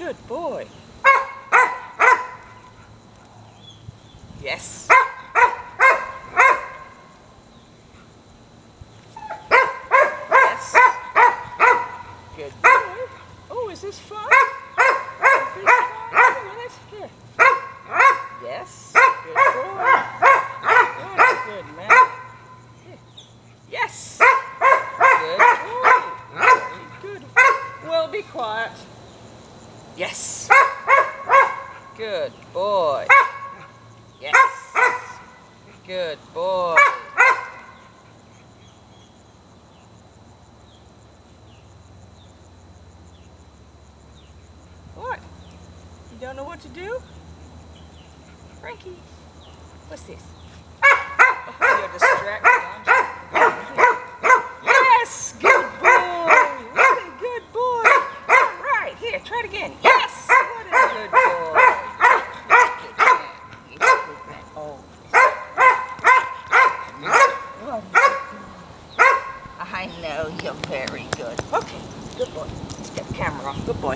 Good boy. Yes. Yes. Good boy. Oh, is this fun? Is this fun? Yes. Here. Yes. Good boy. Good, good man. Here. Yes. Good boy. Very good. Well, be quiet. Yes. Good boy. Yes. Good boy. What? You don't know what to do? Frankie, what's this? Oh, you're distracted, aren't you? Yes! Good boy! What a good boy! All right, here, try it again. Yes! What a good boy! Oh. I know you're very good. Okay, good boy. Let's get the camera off. Good boy.